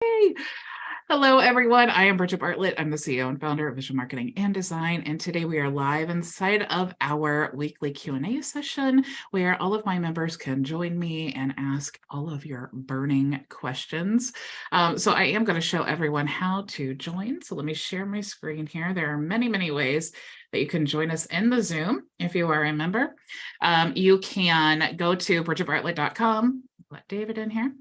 Hey, hello everyone. I am Bridget Bartlett. I'm the CEO and founder of Vision Marketing and Design. And today we are live inside of our weekly Q&A session where all of my members can join me and ask all of your burning questions. So I am going to show everyone how to join. So let me share my screen here. There are many ways that you can join us in the Zoom if you are a member. You can go to bridgetbartlett.com. Let David in here.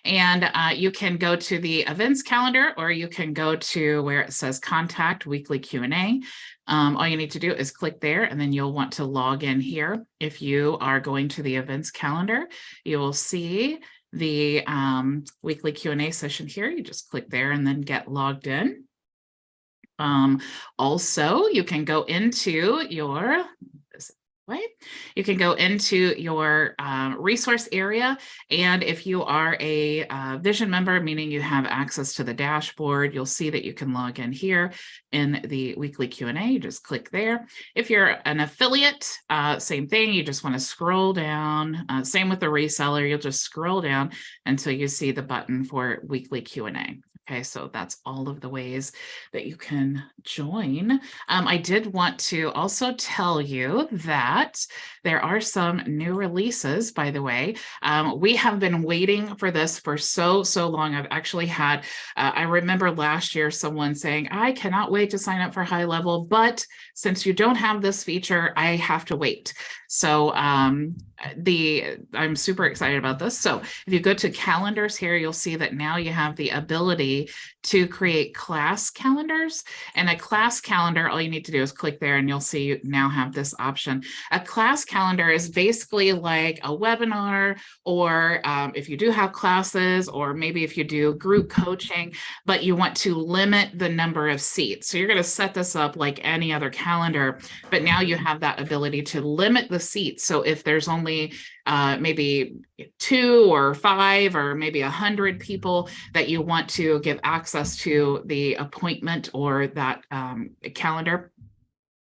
And you can go to the events calendar, or you can go to where it says contact weekly Q&A. All you need to do is click there, and then you'll want to log in here. If you are going to the events calendar, you will see the weekly Q&A session here. You just click there and then get logged in. Also, you can go into your You can go into your resource area, and if you are a Vision member, meaning you have access to the dashboard, you'll see that you can log in here in the weekly Q&A. You just click there. If you're an affiliate, same thing. You just want to scroll down. Same with the reseller. You'll just scroll down until you see the button for weekly Q&A. Okay, so that's all of the ways that you can join. I did want to also tell you that there are some new releases, by the way. We have been waiting for this for so long. I've actually had, I remember last year someone saying, I cannot wait to sign up for HighLevel, but since you don't have this feature, I have to wait. So I'm super excited about this. So if you go to calendars here, you'll see that now you have the ability to create class calendars. And a class calendar, all you need to do is click there and you'll see you now have this option. A class calendar is basically like a webinar, or if you do have classes, or maybe if you do group coaching, but you want to limit the number of seats. So you're going to set this up like any other calendar, but now you have that ability to limit the seats. So if there's only maybe 2 or 5 or maybe 100 people that you want to give access to the appointment or that calendar,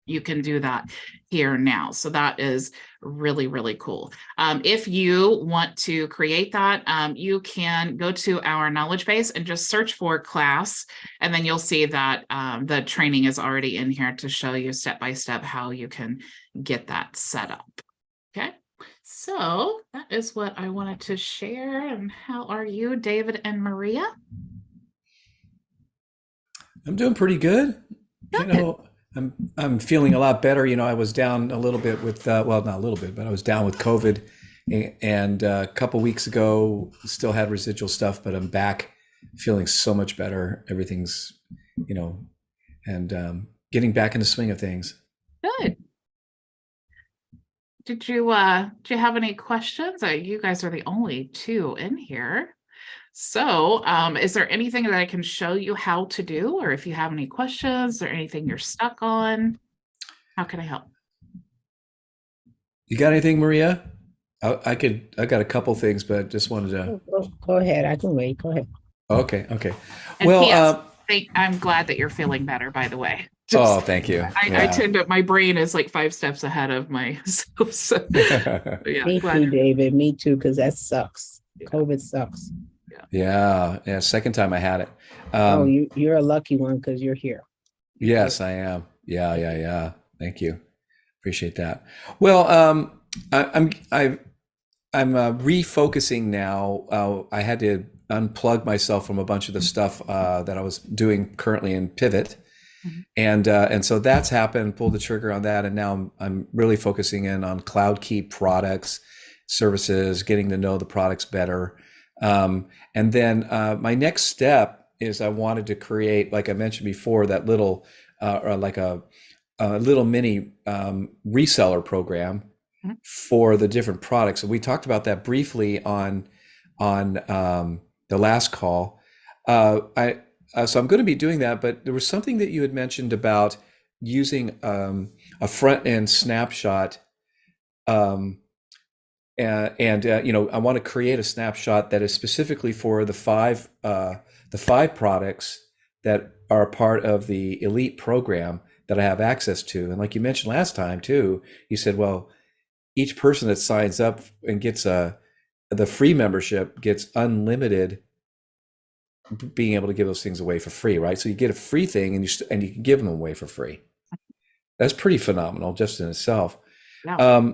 you can do that here now. So that is really cool. If you want to create that, you can go to our knowledge base and just search for class, and then you'll see that the training is already in here to show you step by step how you can get that set up. Okay, so that is what I wanted to share. And how are you, David and Maria? I'm doing pretty good. You know, I'm feeling a lot better. You know, I was down a little bit with well, not a little bit, but I was down with COVID, and a couple weeks ago still had residual stuff, but I'm back feeling so much better. Everything's, you know, and getting back in the swing of things. Good. Did you have any questions? You guys are the only two in here. So is there anything that I can show you how to do, or if you have any questions or anything you're stuck on, how can I help? You got anything, Maria? I got a couple things, but just wanted to. Go ahead. I can wait. Go ahead. Okay. And Well, I'm glad that you're feeling better, by the way. oh, thank you. I tend to, my brain is like 5 steps ahead of myself. So, yeah, Me too, David. Me too, because that sucks. COVID sucks. Yeah. Second time I had it. You're a lucky one because you're here. Yes, I am. Yeah. Thank you. Appreciate that. Well, I'm refocusing now. I had to unplug myself from a bunch of the stuff that I was doing currently in Pivot. And so that's happened, pulled the trigger on that. And now I'm really focusing in on CloudKey products, services, getting to know the products better. And then my next step is I wanted to create, like I mentioned before, that little, like a little mini reseller program for the different products. And we talked about that briefly on the last call. So I'm going to be doing that, but there was something that you had mentioned about using a front end snapshot, and you know, I want to create a snapshot that is specifically for the five products that are a part of the elite program that I have access to. And like you mentioned last time too, you said, well, each person that signs up and gets the free membership gets unlimited being able to give those things away for free, right? So you get a free thing and you can give them away for free. That's pretty phenomenal just in itself. Yeah.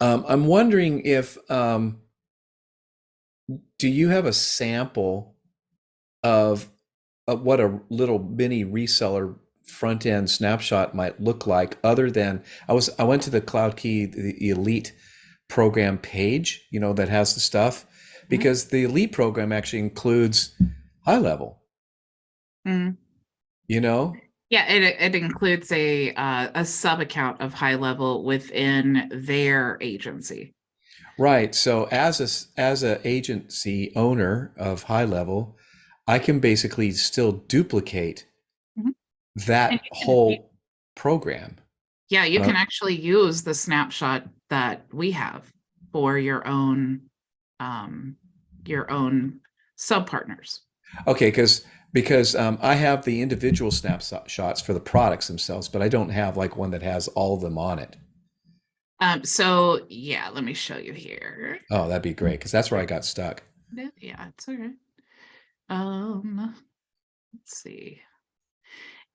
I'm wondering if, do you have a sample of what a little mini reseller front end snapshot might look like, other than I went to the Cloud Key, the Elite program page, that has the stuff, because the Elite program actually includes HighLevel. Mm. Yeah, it includes a sub account of HighLevel within their agency. Right. So as a agency owner of HighLevel, I can basically still duplicate that whole program. Yeah, you can actually use the snapshot that we have for your own sub partners. Okay, because I have the individual snapshots for the products themselves, but I don't have like one that has all of them on it. So yeah, let me show you here. Oh, that'd be great, because that's where I got stuck. Yeah, it's all right. Let's see.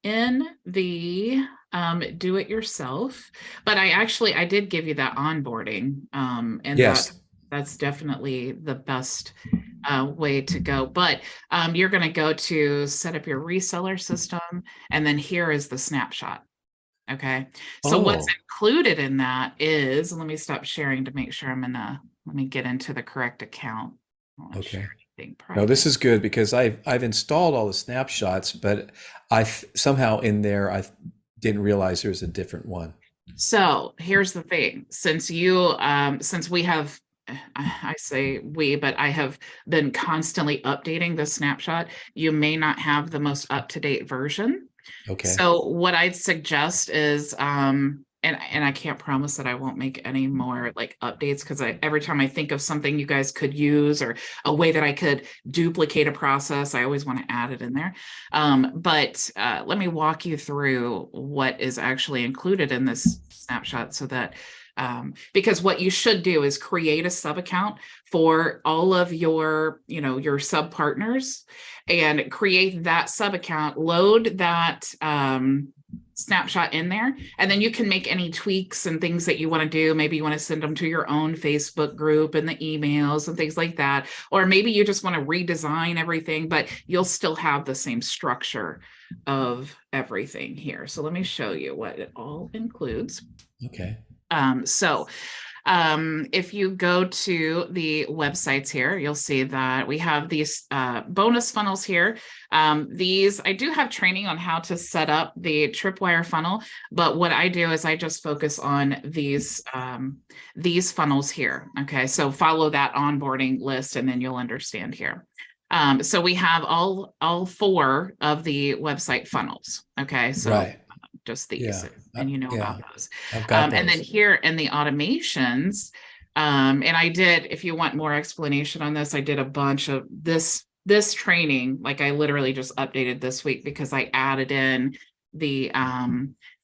In the do it yourself, but I did give you that onboarding, and Yes. that's definitely the best way to go. But you're going to go to set up your reseller system, and then here is the snapshot. Okay, so what's included in that is, let me stop sharing to make sure let me get into the correct account. Okay. No, this is good, because I've installed all the snapshots, but somehow in there I didn't realize there was a different one. So here's the thing: since we have, I say we, but I have been constantly updating the snapshot, you may not have the most up-to-date version. Okay. So what I'd suggest is, and I can't promise that I won't make any more like updates, because every time I think of something you guys could use, or a way that I could duplicate a process, I always want to add it in there. But let me walk you through what is actually included in this snapshot, so that because what you should do is create a sub account for all of your, your sub partners, and create that sub account, load that snapshot in there, and then you can make any tweaks and things that you want to do. Maybe you want to send them to your own Facebook group and the emails and things like that, or maybe you just want to redesign everything, but you'll still have the same structure of everything here. So let me show you what it all includes. Okay. If you go to the websites here, you'll see that we have these bonus funnels here. These, I do have training on how to set up the tripwire funnel, but what I do is I just focus on these funnels here. Okay, so follow that onboarding list, and then you'll understand here. So we have all 4 of the website funnels. Okay, so right. Just these, and about those. I've got those. And then here in the automations, and I did, if you want more explanation on this, I did a bunch of this training. Like I literally just updated this week, because I added in the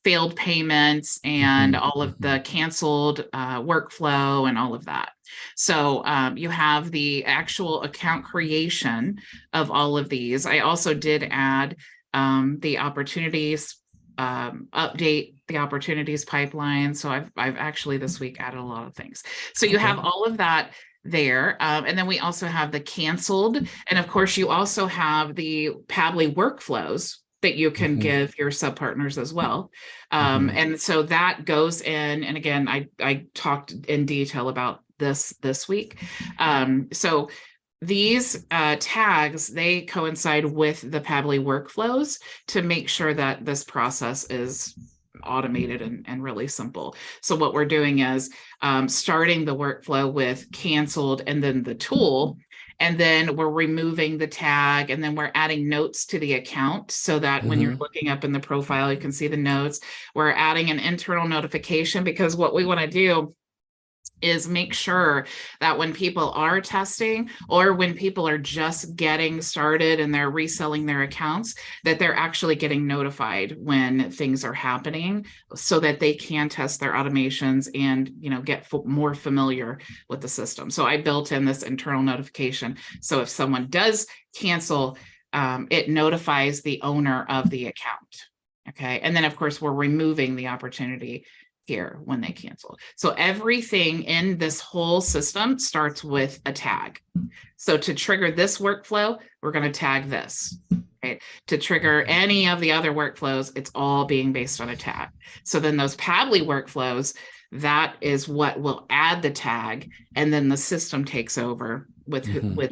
failed payments and all of the canceled workflow and all of that. So you have the actual account creation of all of these. I also did add the opportunities, update the opportunities pipeline. So I've actually this week added a lot of things. So you have all of that there. And then we also have the canceled. And of course, you also have the Pabbly workflows that you can give your sub partners as well. And so that goes in. And again, I talked in detail about this week. So these tags, they coincide with the Pabbly workflows to make sure that this process is automated and really simple. So what we're doing is starting the workflow with canceled and then the tool, and then we're removing the tag, and then we're adding notes to the account, so that when you're looking up in the profile, you can see the notes. We're adding an internal notification, because what we want to do is make sure that when people are testing or when people are just getting started and they're reselling their accounts, that they're actually getting notified when things are happening so that they can test their automations and, you know, get more familiar with the system. So I built in this internal notification. So if someone does cancel, it notifies the owner of the account. Okay. And then of course, we're removing the opportunity here when they cancel. So everything in this whole system starts with a tag. So to trigger this workflow, we're going to tag this. Okay. To trigger any of the other workflows, it's all being based on a tag. So then those Pabbly workflows, that is what will add the tag, and then the system takes over with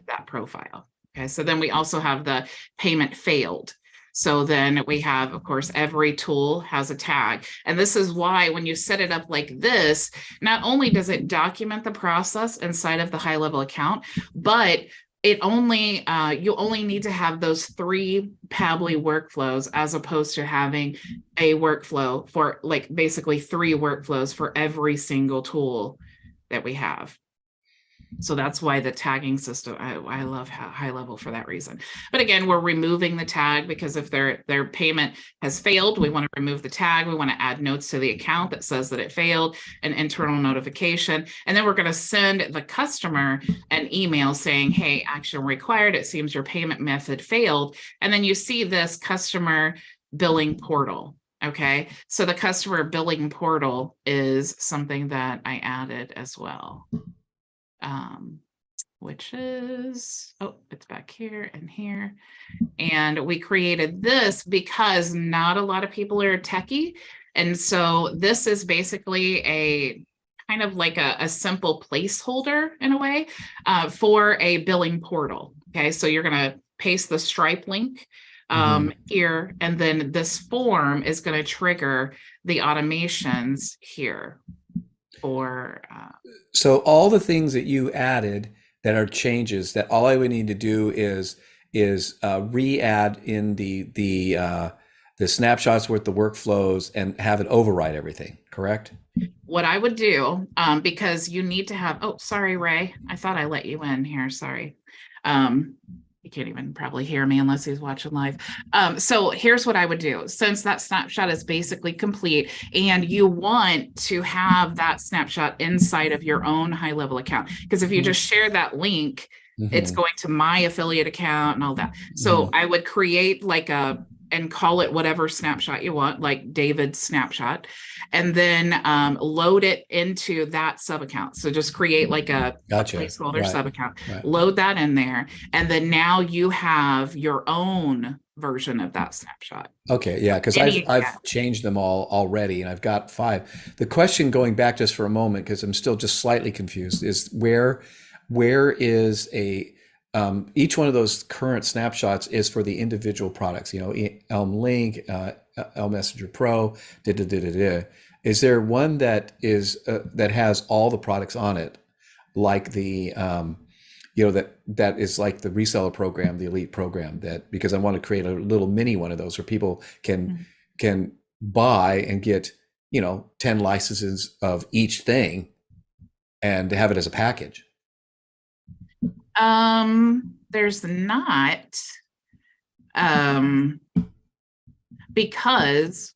that profile. Okay. So then we also have the payment failed. So then we have, of course, every tool has a tag. And this is why when you set it up like this, not only does it document the process inside of the HighLevel account, but it only, you only need to have those 3 Pabbly workflows as opposed to having a workflow for like basically 3 workflows for every single tool that we have. So that's why the tagging system, I love HighLevel for that reason. But again, we're removing the tag because if their payment has failed, we want to remove the tag. We want to add notes to the account that says that it failed, an internal notification. And then we're going to send the customer an email saying, hey, action required. It seems your payment method failed. And then you see this customer billing portal. Okay, so the customer billing portal is something that I added as well. Which is, oh, it's back here and here. And we created this because not a lot of people are techie. And so this is basically a kind of like a simple placeholder in a way for a billing portal. Okay, so you're going to paste the Stripe link here, and then this form is going to trigger the automations here. Or so all the things that you added that are changes that all I would need to do is re-add in the snapshots with the workflows and have it override everything, correct? What I would do, because you need to have, oh, sorry, Ray, I thought I let you in here, sorry. You can't even probably hear me unless he's watching live. So here's what I would do. Since that snapshot is basically complete and you want to have that snapshot inside of your own HighLevel account, because if you just share that link, it's going to my affiliate account and all that. So I would create like and call it whatever snapshot you want, like David's snapshot, and then load it into that sub account. So just create like a placeholder sub account, load that in there, and then now you have your own version of that snapshot. Okay, yeah, because I've changed them all already, and I've got 5. The question, going back just for a moment, because I'm still just slightly confused, is where is each one of those current snapshots is for the individual products, you know, Elm Link, Elm Messenger Pro, Is there one that is that has all the products on it, like the you know, that is like the reseller program, the elite program, that because I want to create a little mini one of those where people can buy and get, you know, 10 licenses of each thing and have it as a package? There's not, because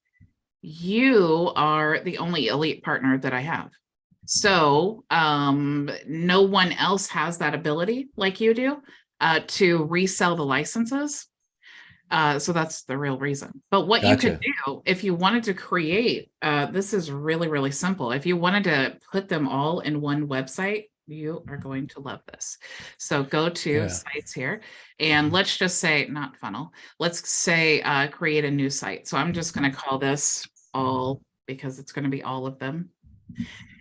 you are the only elite partner that I have. So, no one else has that ability like you do, to resell the licenses. So that's the real reason. But what you could do if you wanted to create, this is really, really simple. If you wanted to put them all in one website, you are going to love this. So go to sites here, and let's just say, not funnel, let's say create a new site. So I'm just going to call this all, because it's going to be all of them.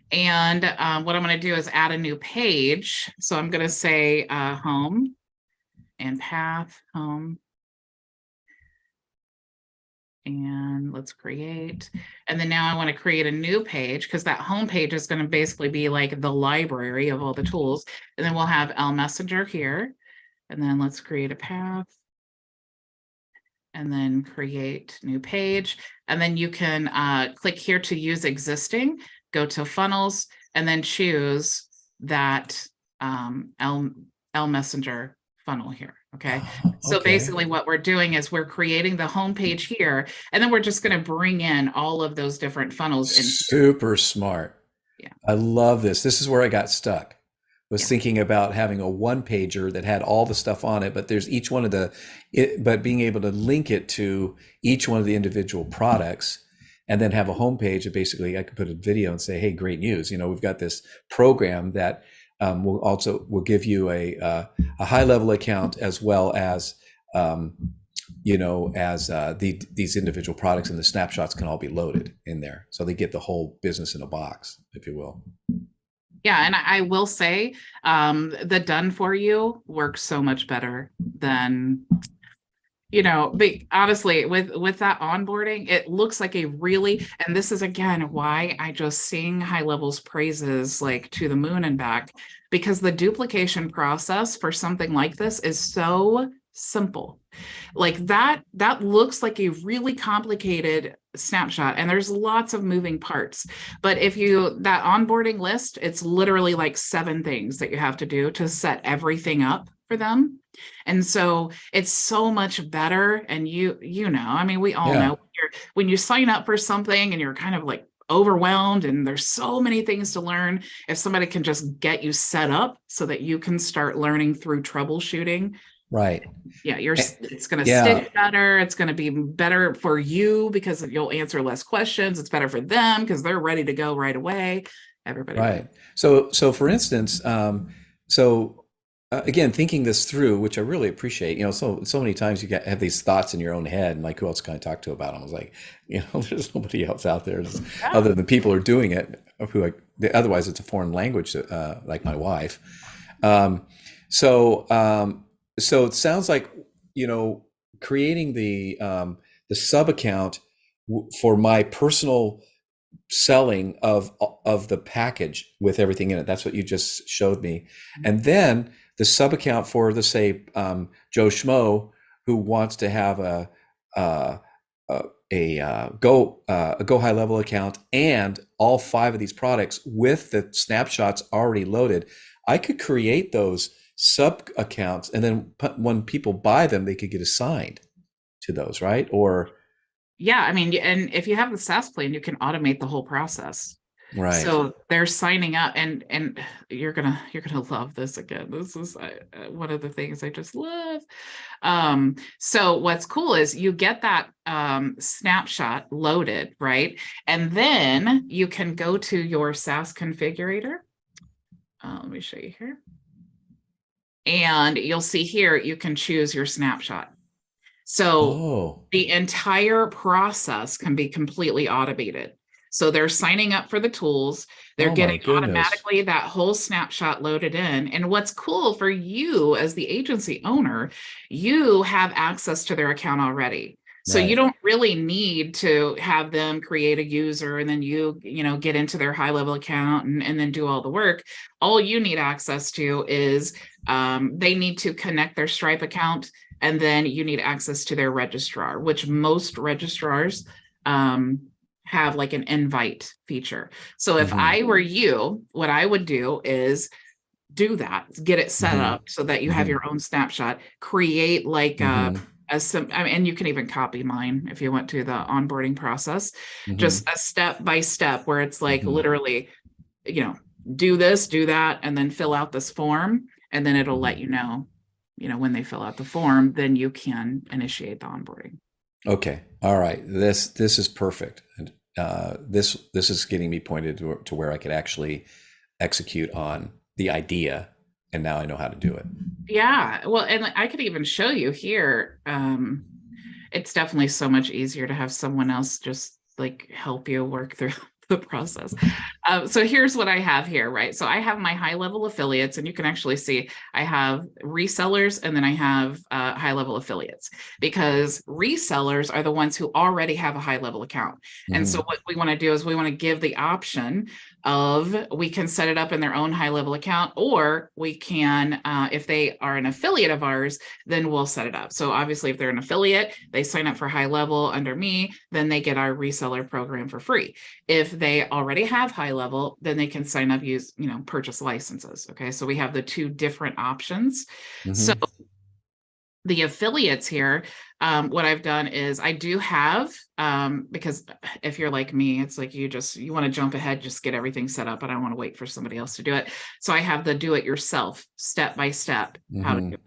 And what I'm going to do is add a new page. So I'm going to say home and path, home. And let's create. And then now I want to create a new page, because that home page is going to basically be like the library of all the tools. And then we'll have Elm Messenger here. And then let's create a path. And then create new page. And then you can click here to use existing, go to funnels, and then choose that L Messenger funnel here. Okay. So basically what we're doing is we're creating the homepage here, and then we're just going to bring in all of those different funnels. Super smart. Yeah. I love this. This is where I got stuck. Was Yeah. thinking about having a one pager that had all the stuff on it, but there's each one of but being able to link it to each one of the individual products, and then have a homepage that basically I could put a video and say, hey, great news. You know, we've got this program that will give you a HighLevel account, as well as these individual products, and the snapshots can all be loaded in there, so they get the whole business in a box, if you will. Yeah, and I will say the done for you works so much better than, you know, but honestly, with that onboarding, it looks like a really, and this is again why I just sing HighLevel's praises like to the moon and back, because the duplication process for something like this is so simple. Like that looks like a really complicated snapshot, and there's lots of moving parts. But if that onboarding list, it's literally like 7 things that you have to do to set everything up for them. And so it's so much better. And you know, I mean, we all know when you sign up for something and you're kind of like overwhelmed and there's so many things to learn, if somebody can just get you set up so that you can start learning through troubleshooting. Right. Yeah, it's going to stick better. It's going to be better for you because you'll answer less questions. It's better for them because they're ready to go right away. Everybody. Right. So for instance, again, thinking this through, which I really appreciate, you know, so many times you have these thoughts in your own head, and like, who else can I talk to about them? I was like, you know, there's nobody else out there other than people who are doing it, otherwise it's a foreign language, like my wife. So it sounds like, you know, creating the sub account for my personal selling of the package with everything in it. That's what you just showed me. And then the sub account for the, say, Joe Schmo, who wants to have a Go HighLevel account and all 5 of these products with the snapshots already loaded. I could create those sub accounts, and then when people buy them, they could get assigned to those, right? Or yeah, I mean, and if you have the SaaS plan, you can automate the whole process. right. So they're signing up, and you're gonna love this again. This is one of the things I just love. So what's cool is you get that snapshot loaded, right? And then you can go to your SaaS configurator. Let me show you here. And you'll see here, you can choose your snapshot. So the entire process can be completely automated. So they're signing up for the tools. They're getting automatically that whole snapshot loaded in. And what's cool for you as the agency owner, you have access to their account already. So you don't really need to have them create a user and then you get into their HighLevel account and then do all the work. All you need access to is they need to connect their Stripe account, and then you need access to their registrar, which most registrars have like an invite feature. So if I were you, what I would do is do that, get it set up so that you have your own snapshot, create like and you can even copy mine if you went to the onboarding process, just a step by step where it's like literally, do this, do that, and then fill out this form, and then it'll let you know, when they fill out the form, then you can initiate the onboarding. Okay. All right. This is perfect. And this is getting me pointed to where I could actually execute on the idea. And now I know how to do it. Yeah. Well, and I could even show you here. It's definitely so much easier to have someone else just like help you work through the process. So here's what I have here, right? So I have my HighLevel affiliates, and you can actually see I have resellers, and then I have HighLevel affiliates, because resellers are the ones who already have a HighLevel account. And so what we want to do is we want to give the option we can set it up in their own HighLevel account, or we can, if they are an affiliate of ours, then we'll set it up. So obviously if they're an affiliate, they sign up for HighLevel under me, then they get our reseller program for free. If they already have HighLevel, then they can sign up, purchase licenses. Okay. So we have the two different options. So the affiliates here, what I've done is I do have, because if you're like me, it's like you want to jump ahead, just get everything set up. I don't want to wait for somebody else to do it. So I have the do it yourself, step by step, how to do it.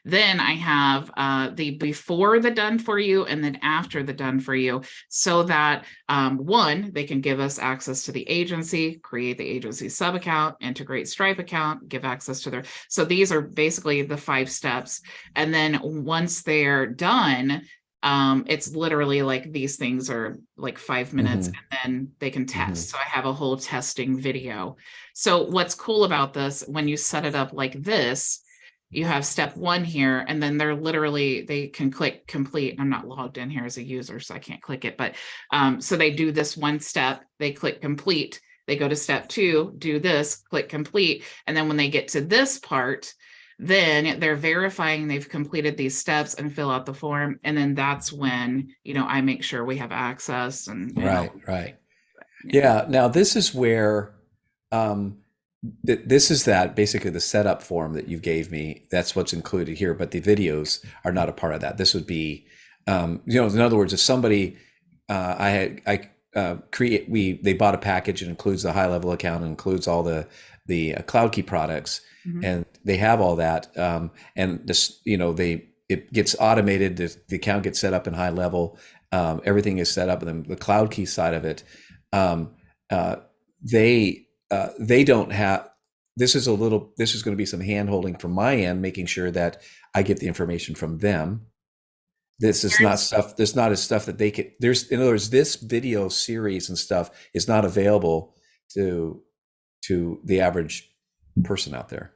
Then I have the before the done for you and then after the done for you, so that one, they can give us access to the agency, create the agency sub account, integrate Stripe account, give access to so these are basically the 5 steps. And then once they're done, it's literally like these things are like 5 minutes, and then they can test. So I have a whole testing video. So what's cool about this, when you set it up like this, you have step 1 here, and then they can click complete. I'm not logged in here as a user, so I can't click it, but so they do this one step, they click complete, they go to step 2, do this, click complete. And then when they get to this part, then they're verifying they've completed these steps and fill out the form. And then that's when, I make sure we have access and right. Yeah. Now this is where, this is that basically the setup form that you gave me. That's what's included here, but the videos are not a part of that. This would be, in other words, if somebody, they bought a package that includes the HighLevel account, includes all the Cloud Key products, and they have all that, and this, it gets automated. The account gets set up in HighLevel. Everything is set up, and then the Cloud Key side of it, they don't have, this is going to be some hand holding from my end, making sure that I get the information from them. This is not stuff that they could, in other words, this video series and stuff is not available to the average person out there.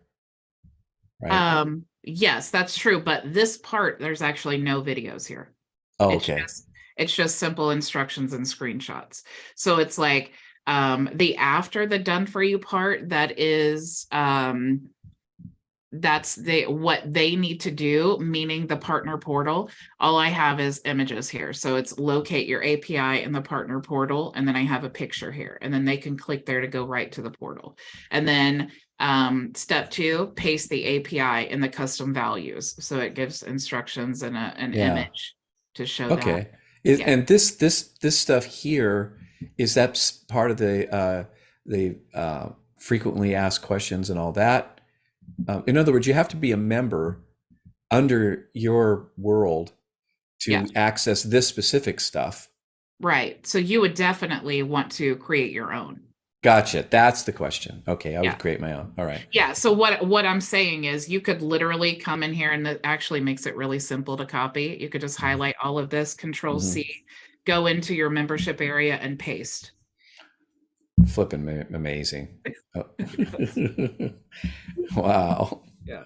Right. Yes, that's true. But this part, there's actually no videos here. Oh, okay. It's just simple instructions and screenshots. So it's like, the after the done for you part, that is that's what they need to do, meaning the partner portal. All I have is images here. So it's locate your API in the partner portal, and then I have a picture here, and then they can click there to go right to the portal. And then step 2, paste the API in the custom values, so it gives instructions and an image to show that. And this stuff here, is that part of the frequently asked questions and all that? In other words, you have to be a member under your world to access this specific stuff. Right. So you would definitely want to create your own. Gotcha. That's the question. Okay. I would create my own. All right. Yeah. So what I'm saying is you could literally come in here, and that actually makes it really simple to copy. You could just highlight all of this, Control C, go into your membership area and paste. Flipping amazing. Oh. Wow. Yeah.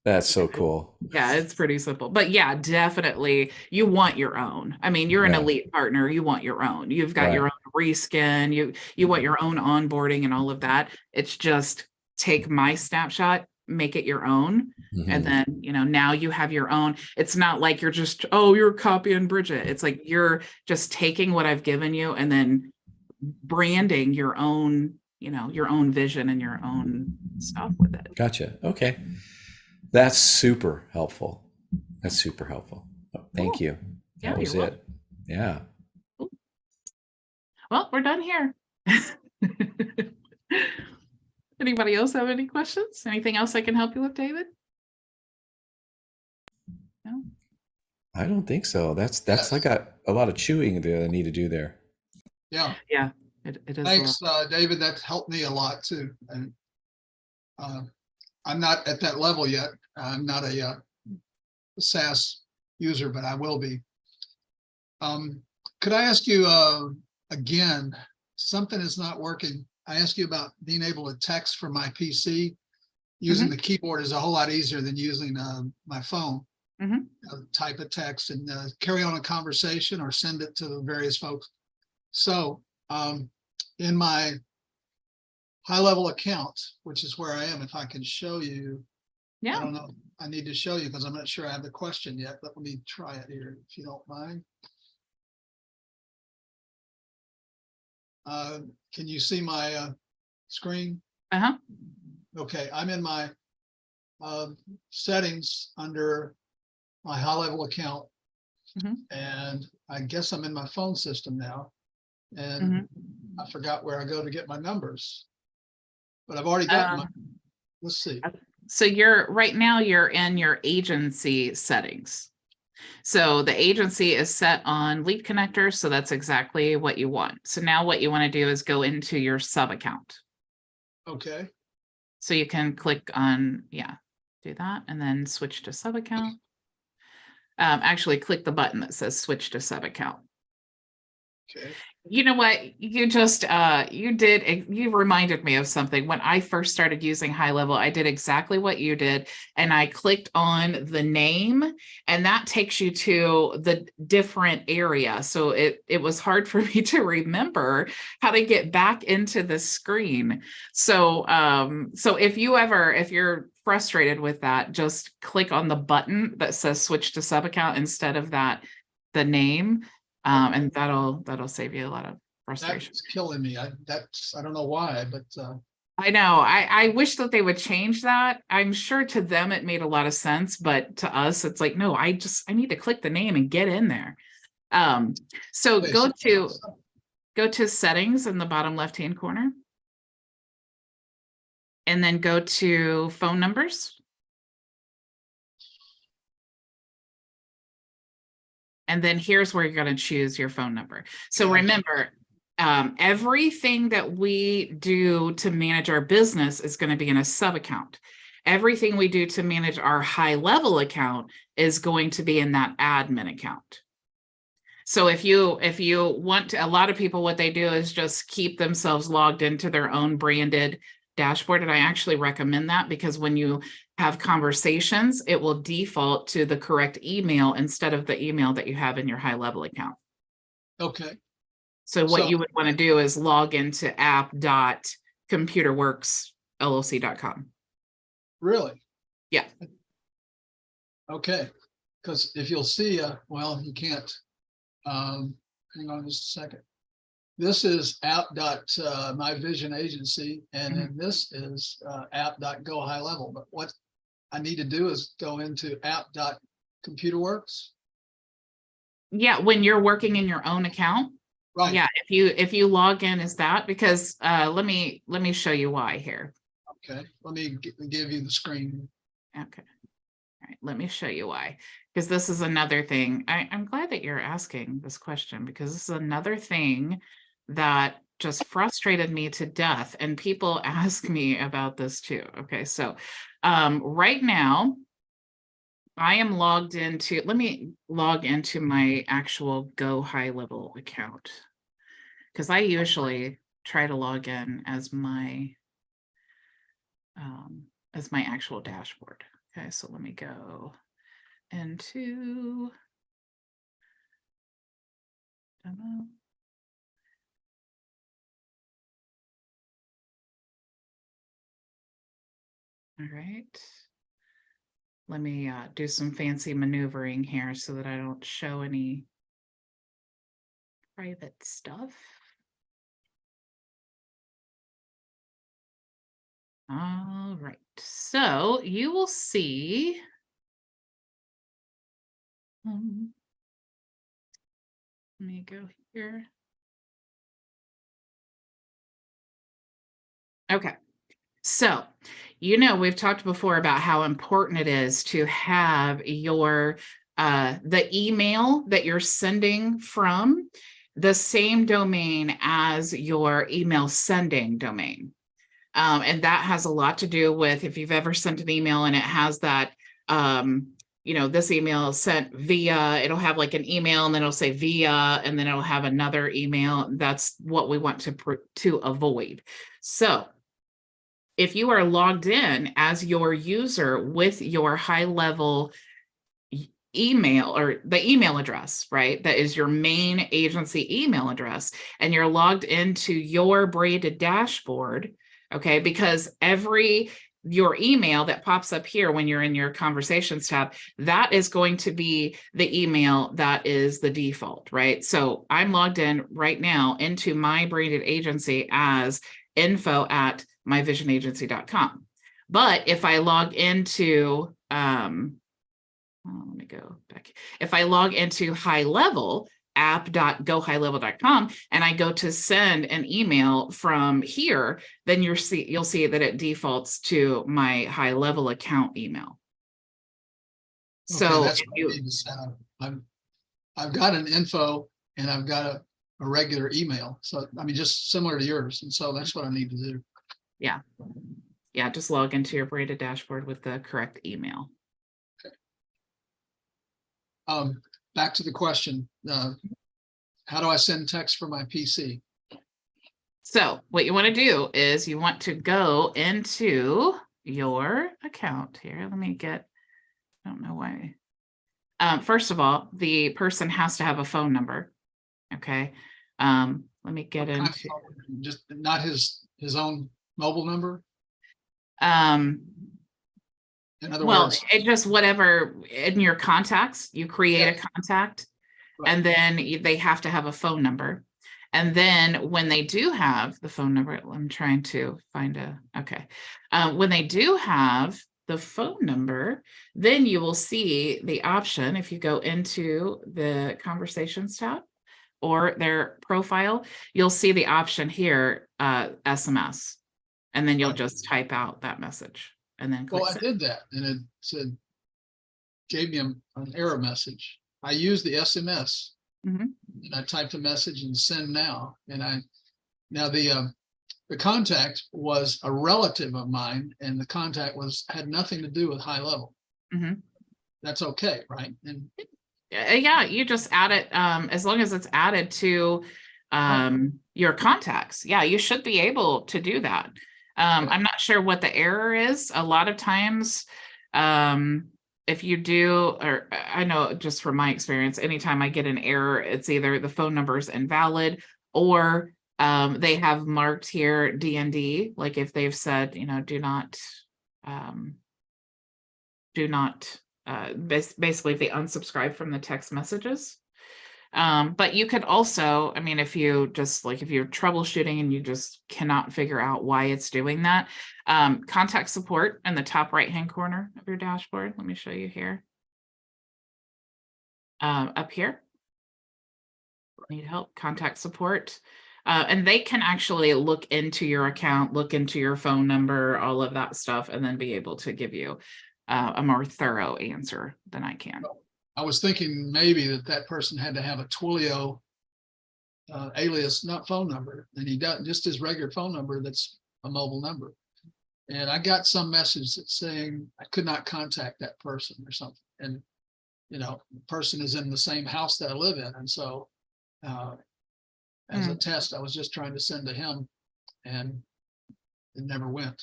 That's so cool. Yeah, it's pretty simple. But yeah, definitely you want your own. I mean, you're an elite partner, you want your own. You've got your own reskin, you want your own onboarding and all of that. It's just take my snapshot, make it your own. And then, now you have your own. It's not like you're just, you're copying Bridget. It's like you're just taking what I've given you and then branding your own, your own vision and your own stuff with it. Gotcha. Okay. That's super helpful. Thank you. That was it. Yeah. Cool. Well, we're done here. Anybody else have any questions? Anything else I can help you with, David? No? I don't think so. That's I got a lot of chewing that I need to do there. Yeah. Yeah. It is. Thanks, David. That's helped me a lot too. And I'm not at that level yet. I'm not a SaaS user, but I will be. Could I ask you again? Something is not working. I asked you about being able to text from my PC. Using the keyboard is a whole lot easier than using my phone. Type a text and carry on a conversation or send it to various folks. So in my high-level account, which is where I am. If I can show you, I Yeah. don't know. I need to show you because I'm not sure I have the question yet, but let me try it here if you don't mind. Can you see my screen? Uh-huh. Okay, I'm in my settings under my high-level account. Mhm. And I guess I'm in my phone system now. And Mhm. I forgot where I go to get my numbers. But I've already got my, let's see. So right now you're in your agency settings. So the agency is set on lead connectors. So that's exactly what you want. So now what you want to do is go into your sub account. Okay, So you can click on, do that and then switch to sub account. Actually click the button that says switch to sub account. okay. You know what? You just you reminded me of something. When I first started using HighLevel, I did exactly what you did. And I clicked on the name and that takes you to the different area. So it was hard for me to remember how to get back into the screen. So if you're frustrated with that, just click on the button that says switch to sub account instead of the name. And that'll save you a lot of frustration. That's killing me. I don't know why, but I know. I wish that they would change that. I'm sure to them it made a lot of sense, but to us it's like, no, I need to click the name and get in there. So okay, go to settings in the bottom left-hand corner. And then go to phone numbers. And then here's where you're going to choose your phone number. So remember, everything that we do to manage our business is going to be in a sub account. Everything we do to manage our high-level account is going to be in that admin account. So if you want to, a lot of people, what they do is just keep themselves logged into their own branded dashboard. And I actually recommend that because when you have conversations, it will default to the correct email instead of the email that you have in your high-level account. okay. So what you would want to do is log into app.computerworksllc.com. Really? Yeah. Okay. Because if you'll see, well, you can't. Hang on just a second. This is app.my vision agency, and then this is app.go high level. But what I need to do is go into app.computerworks. Yeah, when you're working in your own account. Right. Yeah, if you log in as that, because let me show you why here. Okay, let me give you the screen. Okay. All right, let me show you why. Because this is another thing. I'm glad that you're asking this question because this is another thing that just frustrated me to death. And people ask me about this too. Okay, so right now, I am logged into, let me log into my actual Go High Level account. Because I usually try to log in as my actual dashboard. Okay, so let me go into demo. All right. Let me do some fancy maneuvering here so that I don't show any private stuff. All right, so you will see. Let me go here. Okay, so we've talked before about how important it is to have your the email that you're sending from the same domain as your email sending domain. And that has a lot to do with if you've ever sent an email and it has that, this email is sent via, it'll have like an email and then it'll say via, and then it'll have another email. That's what we want to avoid. So if you are logged in as your user with your high-level email or the email address, right? That is your main agency email address, and you're logged into your braided dashboard. Okay, because your email that pops up here when you're in your conversations tab, that is going to be the email that is the default, right? So I'm logged in right now into my branded agency as info@myvisionagency.com. But if I log into, let me go back. If I log into HighLevel, app.gohighlevel.com, and I go to send an email from here, then you'll see that it defaults to my HighLevel account email. Okay, So that's what I need to set up. I've got an info and I've got a regular email. So, I mean, just similar to yours. And so that's what I need to do. yeah, just log into your branded dashboard with the correct email. Back to the question, how do I send text from my PC? So what you want to do is you want to go into your account here. Let me get, I don't know why. First of all, the person has to have a phone number. Okay. Let me get into just not his own mobile number. In other well, words, it just whatever in your contacts, you create a contact, right. and then they have to have a phone number. And then when they do have the phone number, I'm trying to find okay. When they do have the phone number, then you will see the option if you go into the conversations tab or their profile, you'll see the option here, SMS, and then you'll Right. just type out that message and then click Well, I send. did that and it said, gave me an error message. I used the SMS Mhm. and I typed a message and send now. And now the contact was a relative of mine and the contact had nothing to do with HighLevel. Mhm. That's okay, right? And Yeah, you just add it as long as it's added to your contacts. Yeah, you should be able to do that. I'm not sure what the error is. A lot of times, if you do, or I know just from my experience, anytime I get an error, it's either the phone number is invalid or they have marked here DND, like if they've said, do not basically if they unsubscribe from the text messages. But you could also, I mean, if you're troubleshooting and you just cannot figure out why it's doing that, contact support in the top right-hand corner of your dashboard. Let me show you here. Up here, need help, contact support. And they can actually look into your account, look into your phone number, all of that stuff, and then be able to give you a more thorough answer than I can. I was thinking maybe that person had to have a Twilio alias, not phone number, and he doesn't, just his regular phone number that's a mobile number. And I got some message that's saying I could not contact that person or something. And, the person is in the same house that I live in. And so as a test, I was just trying to send to him and it never went.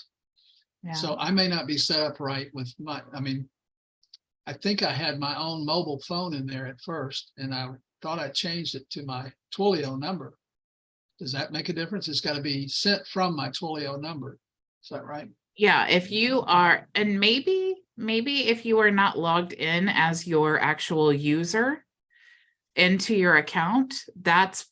Yeah. So I may not be set up right with I think I had my own mobile phone in there at first, and I thought I changed it to my Twilio number. Does that make a difference? It's got to be sent from my Twilio number. Is that right? Yeah, if you are, and maybe if you are not logged in as your actual user into your account, that's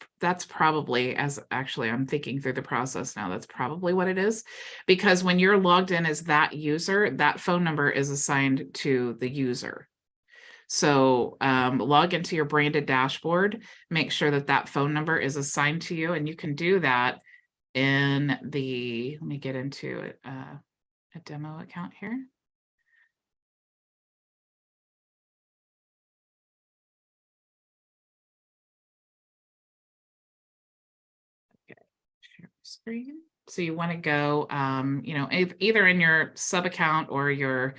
probably, as actually I'm thinking through the process now, that's probably what it is, because when you're logged in as that user, that phone number is assigned to the user. So log into your branded dashboard, make sure that phone number is assigned to you, and you can do that in let me get into a demo account here. Share screen. So you want to go, either in your sub account or your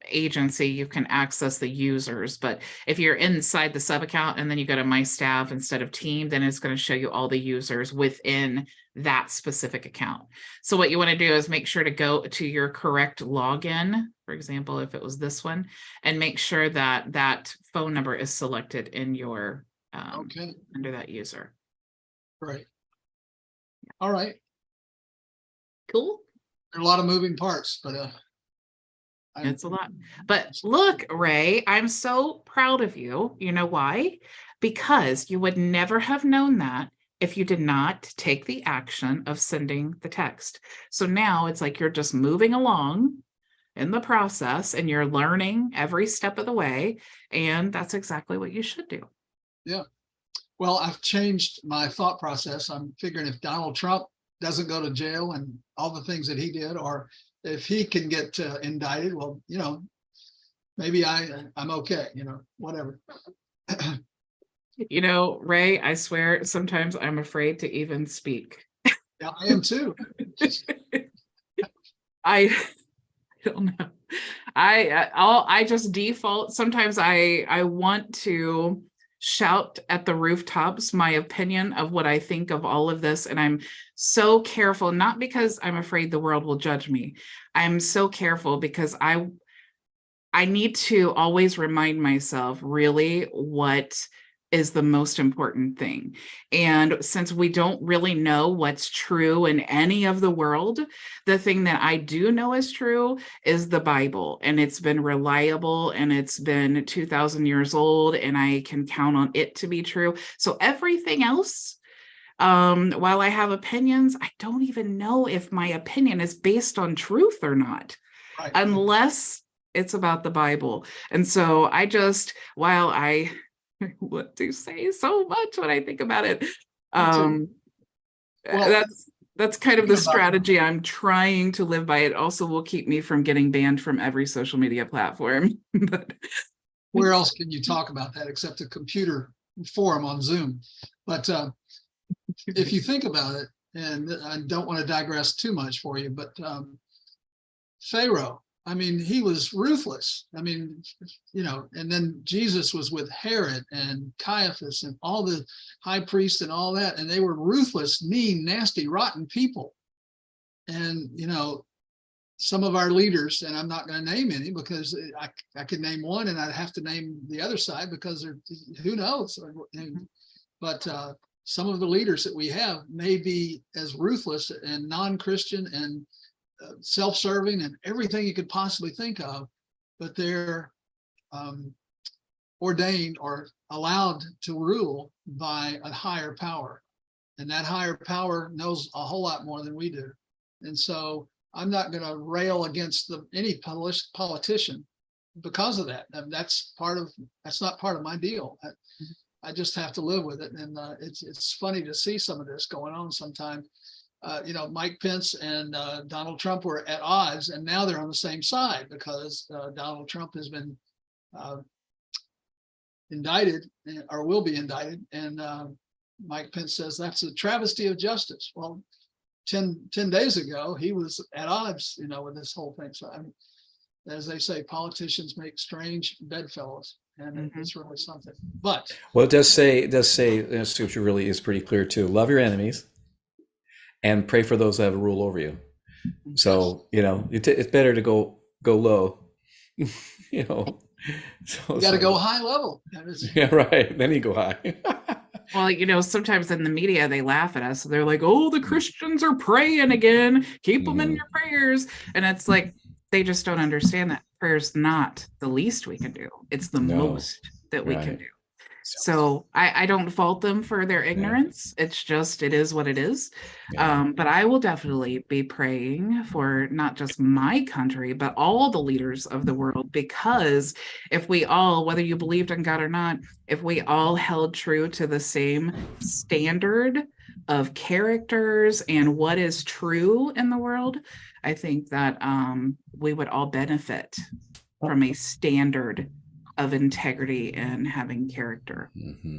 agency, you can access the users. But if you're inside the sub account and then you go to my staff instead of team, then it's going to show you all the users within that specific account. So what you want to do is make sure to go to your correct login. For example, if it was this one, and make sure that phone number is selected in your under that user. Right. All right. Cool. There are a lot of moving parts, but It's a lot. But look, Ray, I'm so proud of you. You know why? Because you would never have known that if you did not take the action of sending the text. So now it's like you're just moving along in the process and you're learning every step of the way. And that's exactly what you should do. Yeah. Well, I've changed my thought process. I'm figuring if Donald Trump doesn't go to jail and all the things that he did, or if he can get indicted, well, you know, maybe I'm okay, you know, whatever. You know, Ray, I swear sometimes I'm afraid to even speak. Yeah, I am too. I don't know. I just default. Sometimes I want to shout at the rooftops my opinion of what I think of all of this. And I'm so careful, not because I'm afraid the world will judge me. I'm so careful because I need to always remind myself really what is the most important thing. And since we don't really know what's true in any of the world, the thing that I do know is true is the Bible. And it's been reliable and it's been 2,000 years old and I can count on it to be true. So everything else, while I have opinions, I don't even know if my opinion is based on truth or not, Right. unless it's about the Bible. And so I just, while I want to say so much when I think about it, Well, that's kind of the about- strategy I'm trying to live by. It also will keep me from getting banned from every social media platform. But where else can you talk about that except a computer forum on Zoom? But if you think about it, and I don't want to digress too much for you, but Pharaoh, I mean, he was ruthless. I mean, you know, and then Jesus was with Herod and Caiaphas and all the high priests and all that. And they were ruthless, mean, nasty, rotten people. And, you know, some of our leaders, and I'm not going to name any because I could name one and I'd have to name the other side because who knows? But some of the leaders that we have may be as ruthless and non-Christian and self-serving and everything you could possibly think of, but they're ordained or allowed to rule by a higher power. And that higher power knows a whole lot more than we do. And so I'm not going to rail against any politician because of that. That's not part of my deal. I just have to live with it. And it's funny to see some of this going on sometimes. You know, Mike Pence and Donald Trump were at odds, and now they're on the same side because Donald Trump has been indicted or will be indicted. And Mike Pence says that's a travesty of justice. Well, 10 days ago, he was at odds, you know, with this whole thing. So, I mean, as they say, politicians make strange bedfellows, and it's really something. But well, it does say, scripture really is pretty clear too. Love your enemies and pray for those that have a rule over you. So, you know, it's better to go low, you know. So, you got to go high level. Yeah, right. Then you go high. well, you know, sometimes in the media, they laugh at us. They're like, oh, the Christians are praying again. Keep them in your prayers. And it's like, they just don't understand that prayer's not the least we can do. It's the most that we can do. So I don't fault them for their ignorance. It's just, it is what it is. But I will definitely be praying for not just my country, but all the leaders of the world, because if we all, whether you believed in God or not, if we all held true to the same standard of characters and what is true in the world, I think that we would all benefit from a standard of integrity and having character.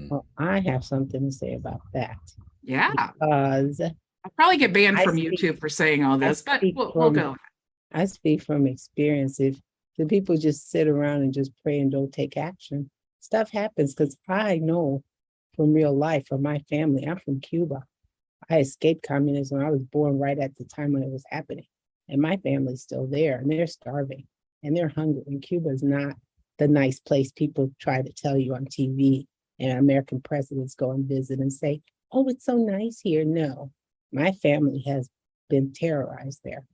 Well, I have something to say about that. Yeah. Because I'll probably get banned from YouTube for saying all this, but we'll go. I speak from experience. If the people just sit around and just pray and don't take action, stuff happens. Because I know from real life, from my family, I'm from Cuba. I escaped communism. I was born right at the time when it was happening. And my family's still there, and they're starving and they're hungry. And Cuba is not the nice place people try to tell you on TV, and American presidents go and visit and say, oh, it's so nice here. No, my family has been terrorized there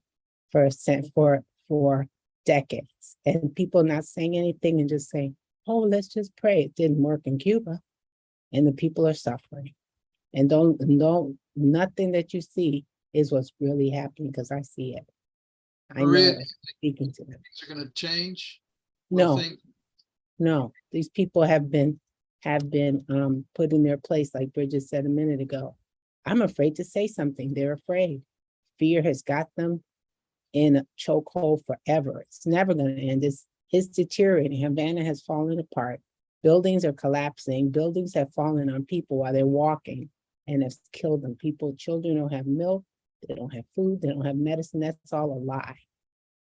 for decades, and people not saying anything and just saying, "Oh, let's just pray." It didn't work in Cuba, and the people are suffering. And don't nothing that you see is what's really happening, because I see it. I know Maria, it, speaking to them. things are gonna change? No, Think- no, these people have been put in their place, like Bridget said a minute ago. I'm afraid to say something. They're afraid. Fear has got them in a chokehold forever. It's never going to end. It's deteriorating. Havana has fallen apart. Buildings are collapsing. Buildings have fallen on people while they're walking and have killed them. Children don't have milk. They don't have food. They don't have medicine. That's all a lie.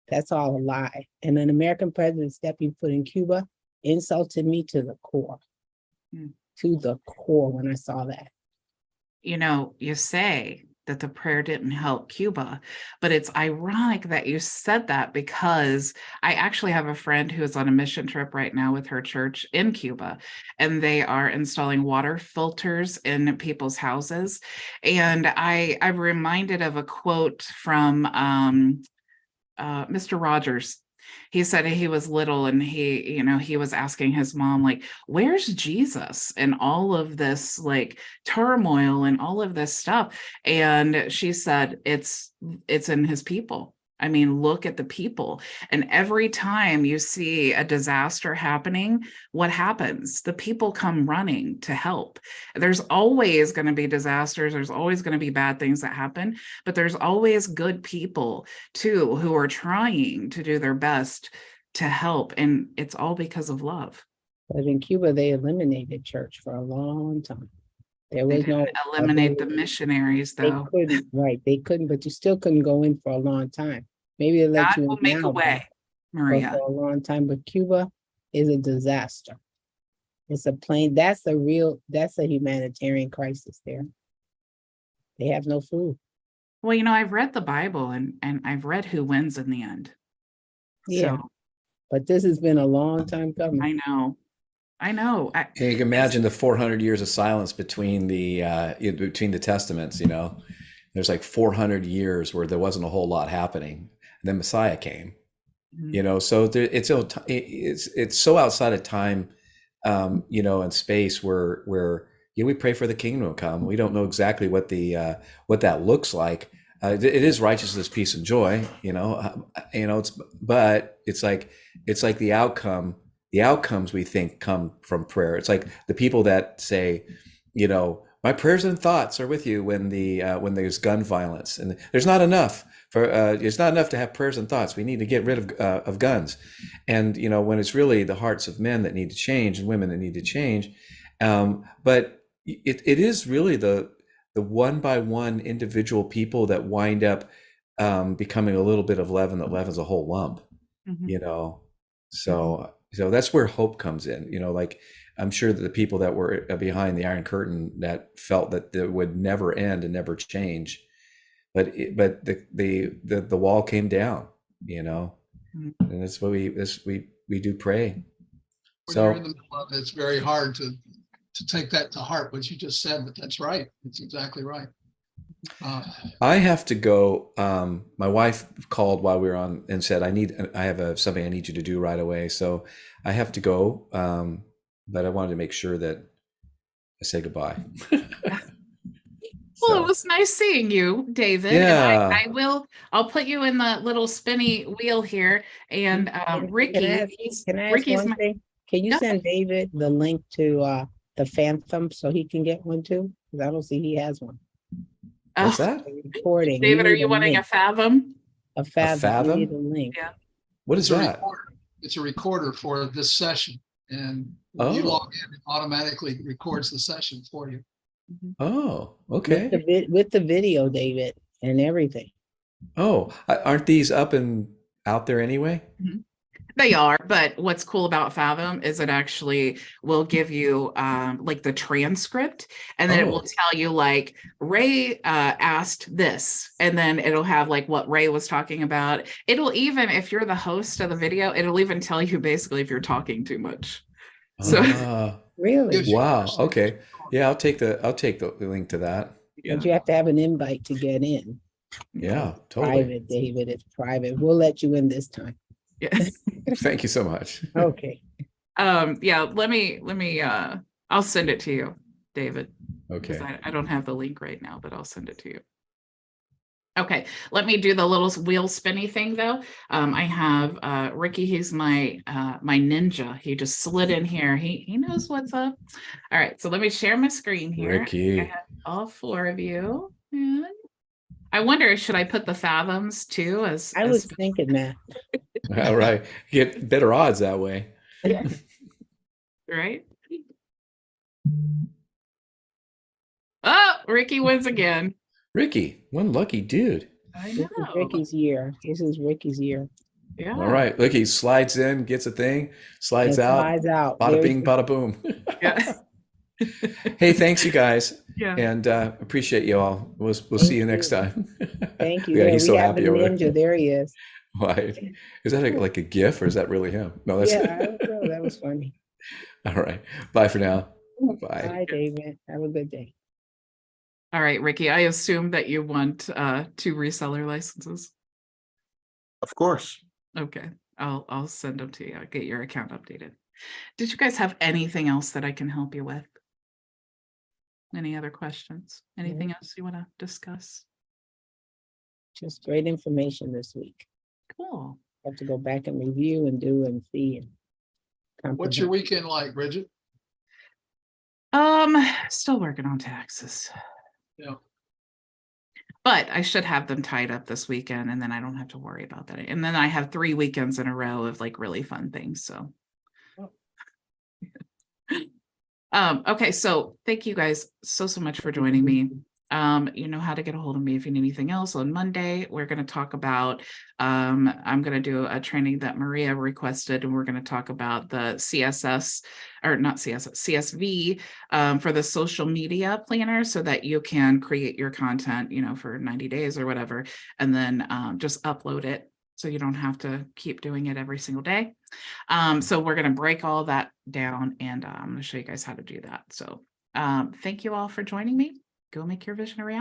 That's all a lie. And an American president stepping foot in Cuba insulted me to the core. To the core when I saw that. You know, you say that the prayer didn't help Cuba, but it's ironic that you said that, because I actually have a friend who is on a mission trip right now with her church in Cuba, and they are installing water filters in people's houses. And I'm reminded of a quote from Mr. Rogers. He said he was little, and he was asking his mom, like, where's Jesus in all of this like turmoil and all of this stuff? And she said, it's in his people. I mean, look at the people. And every time you see a disaster happening, what happens? The people come running to help. There's always going to be disasters. There's always going to be bad things that happen, but there's always good people too, who are trying to do their best to help. And it's all because of love. But in Cuba, they eliminated church for a long time. There They was no didn't eliminate the missionaries, though. They couldn't, but you still couldn't go in for a long time. Maybe they let God you will in make a now, way, but Maria. for a long time. But Cuba is a disaster. It's that's a humanitarian crisis there. They have no food. Well, I've read the Bible, and I've read who wins in the end. Yeah. So, But this has been a long time coming. I know. You can imagine the 400 years of silence between the testaments. There's like 400 years where there wasn't a whole lot happening, and then Messiah came. So it's so outside of time, and space where we pray for the kingdom to come. We don't know exactly what that looks like. It is righteousness, peace, and joy. But it's like the outcome. The outcomes we think come from prayer. It's like the people that say, my prayers and thoughts are with you when there's gun violence, and there's not enough it's not enough to have prayers and thoughts. We need to get rid of guns, and when it's really the hearts of men that need to change and women that need to change. But it is really the one by one individual people that wind up becoming a little bit of leaven that leavens a whole lump. So that's where hope comes in. Like I'm sure that the people that were behind the Iron Curtain that felt that it would never end and never change, but the wall came down. And that's what we do pray. When you're in the middle of it, it's very hard to take that to heart, what you just said, but that's right. It's exactly right. I have to go. My wife called while we were on and said, I have something I need you to do right away. So I have to go. But I wanted to make sure that I say goodbye. Well, it was nice seeing you, David. Yeah. And I'll put you in the little spinny wheel here. And Ricky, can I ask one thing? Can you send David the link to the Phantom so he can get one too? Because I don't see he has one. What's that? Recording. David, are you wanting a Fathom? A Fathom? You need a link. Yeah. What is that? It's a recorder for this session. And when you log in, it automatically records the session for you. Oh, okay. With the video, David, and everything. Oh, aren't these up and out there anyway? Mm-hmm. They are, but what's cool about Fathom is it actually will give you like the transcript, and then it will tell you like Ray asked this, and then it'll have like what Ray was talking about. It'll even, if you're the host of the video, it'll even tell you basically if you're talking too much. So really? Wow. Okay. Yeah, I'll take the link to that. But you have to have an invite to get in. Yeah, totally. Private, David, it's private. We'll let you in this time. Yeah. Thank you so much. Okay. Yeah, let me I'll send it to you, David, because Okay. I don't have the link right now, but I'll send it to you. Okay, let me do the little wheel spinny thing though. I have Ricky, he's my my ninja. He just slid in here. He knows what's up. All right, so let me share my screen here. I Ricky. have all 4 of you. And I wonder, should I put the fathoms too as I was thinking that. All right. Get better odds that way. yeah, right? Oh, Ricky wins again. Ricky, one lucky dude. I This is know. Ricky's year. This is Ricky's year. Yeah. All right. Look, he slides in, gets a thing, slides It out. slides out. Bada There's bing, bada boom. Yeah. Hey, thanks you guys. Yeah. And appreciate you all. We'll Thank see you next you. time. Thank you. Yeah, There he's we so have the happy over ninja. there. There he is. Why? Is that like a GIF or is that really him? No, that's Yeah, I don't know. That was funny. all right. Bye for now. Bye. Bye, David. Have a good day. All right, Ricky, I assume that you want 2 reseller licenses. Of course. Okay, I'll send them to you. I'll get your account updated. Did you guys have anything else that I can help you with? Any other questions? Anything else you want to discuss? Just great information this week. Cool. Have to go back and review and do and see. And What's your comprehend. weekend like, Bridget? Still working on taxes. Yeah. But I should have them tied up this weekend and then I don't have to worry about that. And then I have 3 weekends in a row of like really fun things. So okay, so thank you guys so much for joining me. You know how to get a hold of me if you need anything else. On Monday, we're going to talk about, I'm going to do a training that Maria requested, and we're going to talk about the CSS, or not CSS, CSV for the social media planner so that you can create your content, you know, for 90 days or whatever, and then just upload it so you don't have to keep doing it every single day. So we're going to break all that down, and I'm going to show you guys how to do that. So thank you all for joining me. Go make your vision a reality.